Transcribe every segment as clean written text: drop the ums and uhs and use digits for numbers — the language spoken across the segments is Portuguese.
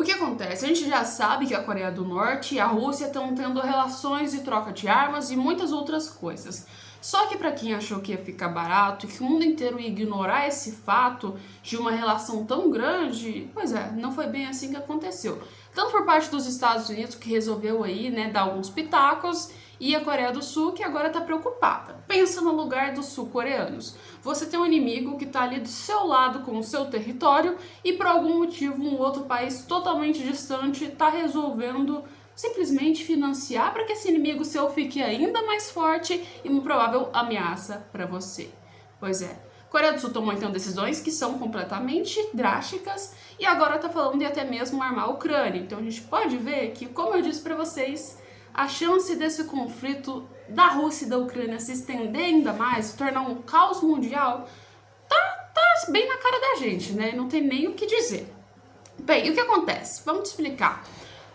O que acontece? A gente já sabe que a Coreia do Norte e a Rússia estão tendo relações de troca de armas e muitas outras coisas. Só que para quem achou que ia ficar barato e que o mundo inteiro ia ignorar esse fato de uma relação tão grande, pois é, não foi bem assim que aconteceu. Tanto por parte dos Estados Unidos, que resolveu aí, né, dar alguns pitacos, e a Coreia do Sul, que agora está preocupada. Pensa no lugar dos sul-coreanos. Você tem um inimigo que está ali do seu lado com o seu território e por algum motivo um outro país totalmente distante está resolvendo simplesmente financiar para que esse inimigo seu fique ainda mais forte e uma provável ameaça para você. Pois é, a Coreia do Sul tomou então decisões que são completamente drásticas e agora está falando de até mesmo armar a Ucrânia. Então a gente pode ver que, como eu disse para vocês, a chance desse conflito da Rússia e da Ucrânia se estender ainda mais, se tornar um caos mundial, tá bem na cara da gente, né? Não tem nem o que dizer. Bem, e o que acontece? Vamos te explicar.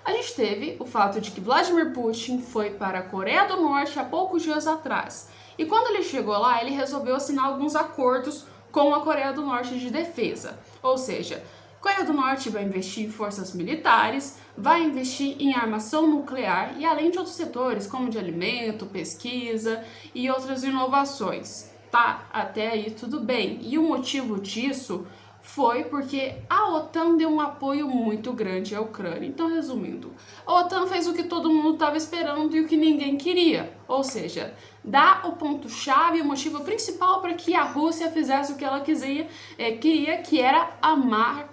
A gente teve o fato de que Vladimir Putin foi para a Coreia do Norte há poucos dias atrás. E quando ele chegou lá, ele resolveu assinar alguns acordos com a Coreia do Norte de defesa. Ou seja, a Coreia do Norte vai investir em forças militares, vai investir em armação nuclear e além de outros setores, como de alimento, pesquisa e outras inovações. Tá, até aí tudo bem. E o motivo disso foi porque a OTAN deu um apoio muito grande à Ucrânia. Então, resumindo, a OTAN fez o que todo mundo estava esperando e o que ninguém queria. Ou seja, dá o ponto-chave, o motivo principal para que a Rússia fizesse o que ela queria, que era amar.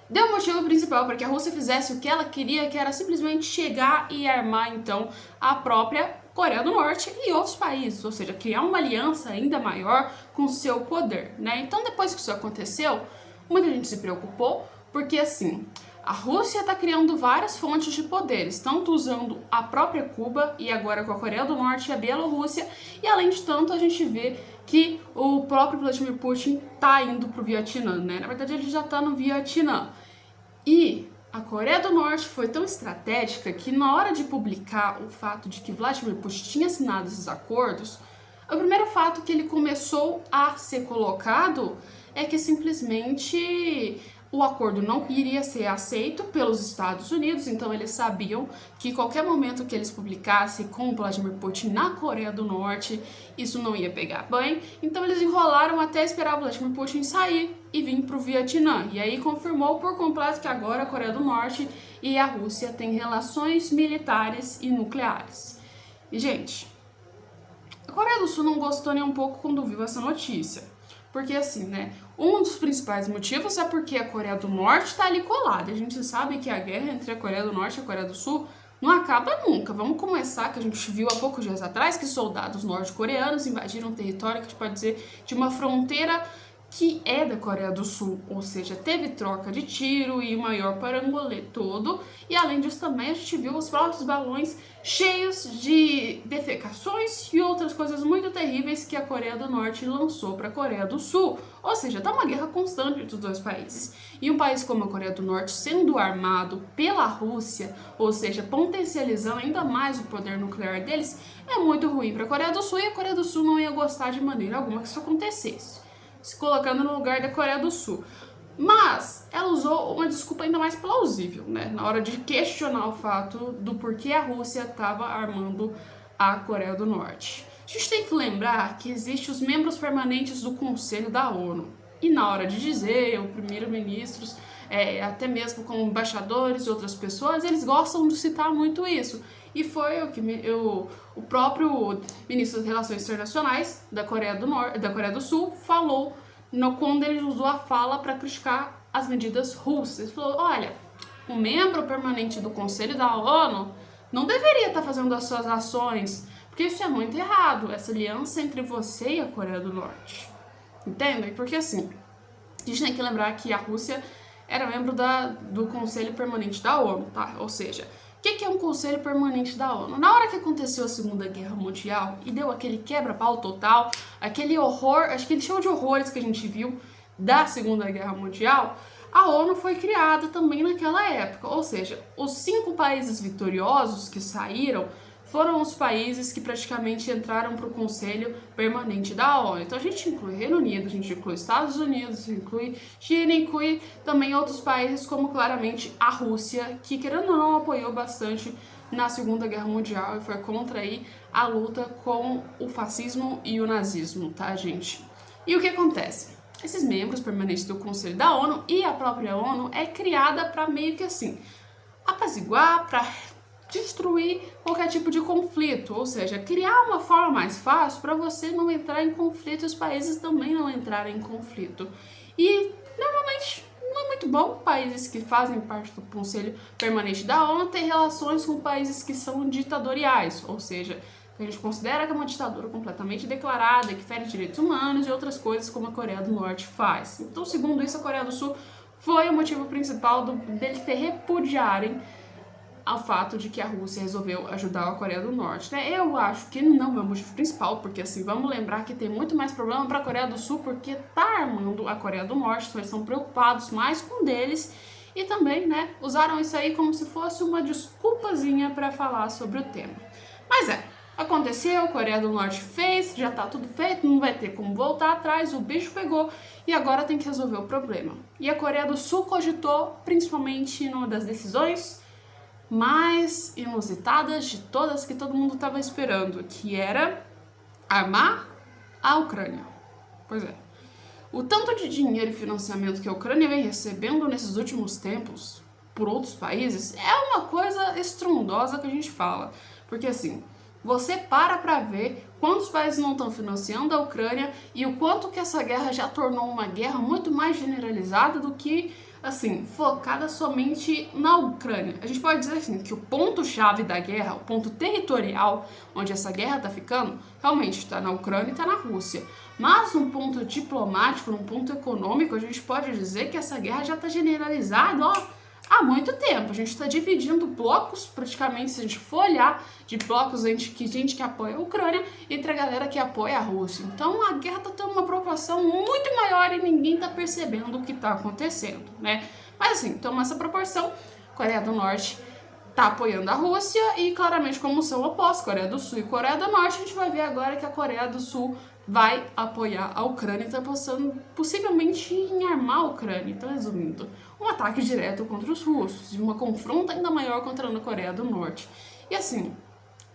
Deu o motivo principal para que a Rússia fizesse o que ela queria, que era simplesmente chegar e armar, então, a própria Coreia do Norte e outros países, ou seja, criar uma aliança ainda maior com seu poder, né? Então, depois que isso aconteceu, muita gente se preocupou, porque assim, a Rússia está criando várias fontes de poderes, tanto usando a própria Cuba e agora com a Coreia do Norte e a Bielorrússia, e além de tanto, a gente vê que o próprio Vladimir Putin está indo para o Vietnã, né? Na verdade, ele já está no Vietnã. E a Coreia do Norte foi tão estratégica que na hora de publicar o fato de que Vladimir Putin tinha assinado esses acordos, o primeiro fato que ele começou a ser colocado é que simplesmente o acordo não iria ser aceito pelos Estados Unidos, então eles sabiam que qualquer momento que eles publicassem com o Vladimir Putin na Coreia do Norte, isso não ia pegar bem, então eles enrolaram até esperar o Vladimir Putin sair e vir para o Vietnã, e aí confirmou por completo que agora a Coreia do Norte e a Rússia têm relações militares e nucleares. E gente, a Coreia do Sul não gostou nem um pouco quando viu essa notícia. Porque assim, né, um dos principais motivos é porque a Coreia do Norte está ali colada. A gente sabe que a guerra entre a Coreia do Norte e a Coreia do Sul não acaba nunca. Vamos começar, que a gente viu há poucos dias atrás que soldados norte-coreanos invadiram um território que a gente pode dizer de uma fronteira que é da Coreia do Sul, ou seja, teve troca de tiro e o maior parangolê todo, e além disso também a gente viu os próprios balões cheios de defecações e outras coisas muito terríveis que a Coreia do Norte lançou para a Coreia do Sul, ou seja, tá uma guerra constante entre os dois países. E um país como a Coreia do Norte sendo armado pela Rússia, ou seja, potencializando ainda mais o poder nuclear deles, é muito ruim para a Coreia do Sul e a Coreia do Sul não ia gostar de maneira alguma que isso acontecesse, se colocando no lugar da Coreia do Sul. Mas ela usou uma desculpa ainda mais plausível, né? Na hora de questionar o fato do porquê a Rússia estava armando a Coreia do Norte. A gente tem que lembrar que existem os membros permanentes do Conselho da ONU. E na hora de dizer, o primeiro-ministros, até mesmo como embaixadores e outras pessoas, eles gostam de citar muito isso. E foi o que o próprio ministro das Relações Internacionais da Coreia do Sul falou quando ele usou a fala para criticar as medidas russas. Ele falou, olha, o membro permanente do Conselho da ONU não deveria estar fazendo as suas ações, porque isso é muito errado, essa aliança entre você e a Coreia do Norte. Entendem? Porque assim, a gente tem que lembrar que a Rússia era membro do Conselho Permanente da ONU, tá? Ou seja, o que é um Conselho Permanente da ONU? Na hora que aconteceu a Segunda Guerra Mundial e deu aquele quebra-pau total, aquele horror, aquele show de horrores que a gente viu da Segunda Guerra Mundial, a ONU foi criada também naquela época. Ou seja, os 5 países vitoriosos que saíram foram os países que praticamente entraram para o Conselho Permanente da ONU. Então a gente inclui Reino Unido, a gente inclui Estados Unidos, inclui China, inclui também outros países como claramente a Rússia, que querendo ou não apoiou bastante na Segunda Guerra Mundial e foi contra aí a luta com o fascismo e o nazismo, tá, gente? E o que acontece? Esses membros permanentes do Conselho da ONU e a própria ONU é criada para meio que assim apaziguar, para destruir qualquer tipo de conflito, ou seja, criar uma forma mais fácil para você não entrar em conflito e os países também não entrarem em conflito. E normalmente não é muito bom países que fazem parte do Conselho Permanente da ONU ter relações com países que são ditatoriais, ou seja, que a gente considera que é uma ditadura completamente declarada, que fere direitos humanos e outras coisas como a Coreia do Norte faz. Então, segundo isso, a Coreia do Sul foi o motivo principal deles repudiarem ao fato de que a Rússia resolveu ajudar a Coreia do Norte, né? Eu acho que não é o motivo principal, porque assim, vamos lembrar que tem muito mais problema para a Coreia do Sul, porque tá armando a Coreia do Norte, então eles estão preocupados mais com deles e também, né, usaram isso aí como se fosse uma desculpazinha para falar sobre o tema. Mas aconteceu, a Coreia do Norte fez, já tá tudo feito, não vai ter como voltar atrás, o bicho pegou e agora tem que resolver o problema. E a Coreia do Sul cogitou, principalmente numa das decisões mais inusitadas de todas que todo mundo estava esperando, que era armar a Ucrânia. Pois é. O tanto de dinheiro e financiamento que a Ucrânia vem recebendo nesses últimos tempos por outros países é uma coisa estrondosa que a gente fala. Porque assim, você para ver quantos países não estão financiando a Ucrânia e o quanto que essa guerra já tornou uma guerra muito mais generalizada do que assim, focada somente na Ucrânia. A gente pode dizer assim, que o ponto-chave da guerra, o ponto territorial onde essa guerra está ficando, realmente está na Ucrânia e está na Rússia. Mas num ponto diplomático, num ponto econômico, a gente pode dizer que essa guerra já está generalizada, há muito tempo. A gente está dividindo blocos, praticamente, se a gente for olhar, de blocos gente que apoia a Ucrânia entre a galera que apoia a Rússia. Então a guerra está tendo uma proporção muito maior e ninguém está percebendo o que está acontecendo, né? Mas assim, toma essa proporção, Coreia do Norte está apoiando a Rússia e claramente como são opostos, Coreia do Sul e Coreia do Norte, a gente vai ver agora que a Coreia do Sul vai apoiar a Ucrânia e está pensando possivelmente em armar a Ucrânia. Então, resumindo, um ataque direto contra os russos e uma confronta ainda maior contra a Coreia do Norte. E assim,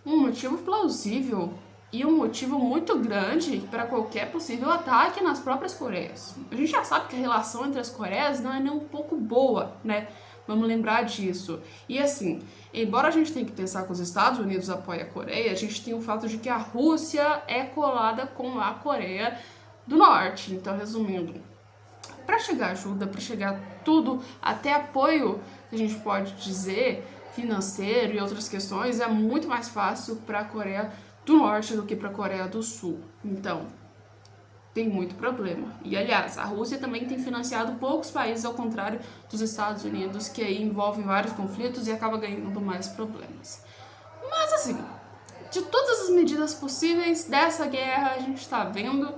um motivo plausível e um motivo muito grande para qualquer possível ataque nas próprias Coreias. A gente já sabe que a relação entre as Coreias não é nem um pouco boa, né? Vamos lembrar disso. E assim, embora a gente tenha que pensar que os Estados Unidos apoiam a Coreia, a gente tem o fato de que a Rússia é colada com a Coreia do Norte. Então, resumindo, para chegar ajuda, para chegar tudo, até apoio, a gente pode dizer, financeiro e outras questões, é muito mais fácil para a Coreia do Norte do que para a Coreia do Sul. Então, tem muito problema. E, aliás, a Rússia também tem financiado poucos países, ao contrário dos Estados Unidos, que aí envolvem vários conflitos e acaba ganhando mais problemas. Mas, assim, de todas as medidas possíveis dessa guerra, a gente está vendo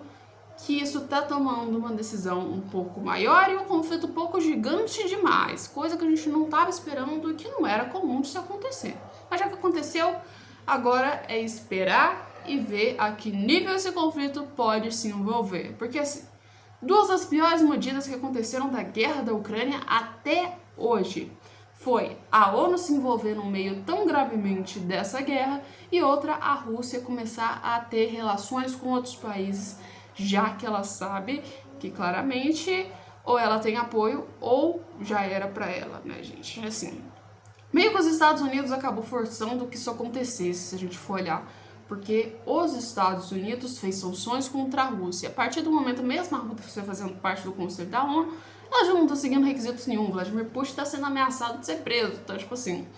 que isso está tomando uma decisão um pouco maior e um conflito um pouco gigante demais, coisa que a gente não estava esperando e que não era comum de se acontecer. Mas já que aconteceu, agora é esperar e ver a que nível esse conflito pode se envolver. Porque, assim, duas das piores medidas que aconteceram da guerra da Ucrânia até hoje foi a ONU se envolver no meio tão gravemente dessa guerra e outra, a Rússia começar a ter relações com outros países, já que ela sabe que claramente ou ela tem apoio ou já era para ela, né, gente? Assim, meio que os Estados Unidos acabou forçando que isso acontecesse, se a gente for olhar, porque os Estados Unidos fez sanções contra a Rússia. A partir do momento, mesmo a Rússia fazendo parte do Conselho da ONU, ela já não está seguindo requisitos nenhum. Vladimir Putin está sendo ameaçado de ser preso. Então, tipo assim,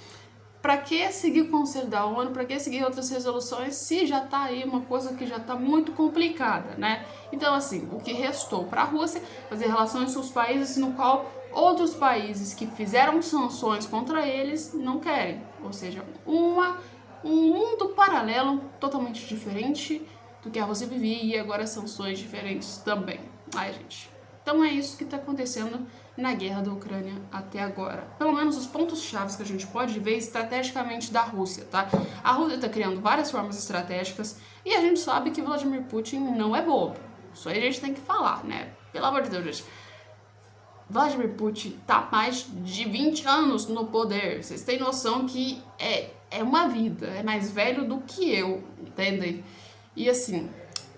para que seguir o Conselho da ONU? Para que seguir outras resoluções se já está aí uma coisa que já está muito complicada, né? Então, assim, o que restou para a Rússia fazer relações com os países no qual outros países que fizeram sanções contra eles não querem. Ou seja, um mundo paralelo totalmente diferente do que a Rússia vivia e agora sanções diferentes também. Ai, gente. Então é isso que está acontecendo na guerra da Ucrânia até agora. Pelo menos os pontos chaves que a gente pode ver estrategicamente da Rússia, tá? A Rússia tá criando várias formas estratégicas e a gente sabe que Vladimir Putin não é bobo. Isso aí a gente tem que falar, né? Pelo amor de Deus, gente. Vladimir Putin tá mais de 20 anos no poder. Vocês têm noção que é uma vida, é mais velho do que eu, entendem? E assim,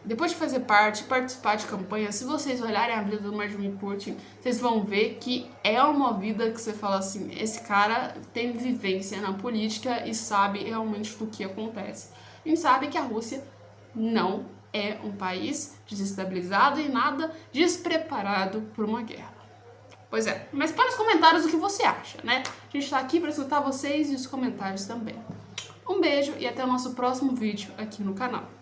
depois de fazer parte, participar de campanha, se vocês olharem a vida do Vladimir Putin, vocês vão ver que é uma vida que você fala assim, esse cara tem vivência na política e sabe realmente do que acontece. A gente sabe que a Rússia não é um país desestabilizado e nada despreparado por uma guerra. Pois é, mas põe nos comentários o que você acha, né? A gente tá aqui para escutar vocês e os comentários também. Um beijo e até o nosso próximo vídeo aqui no canal.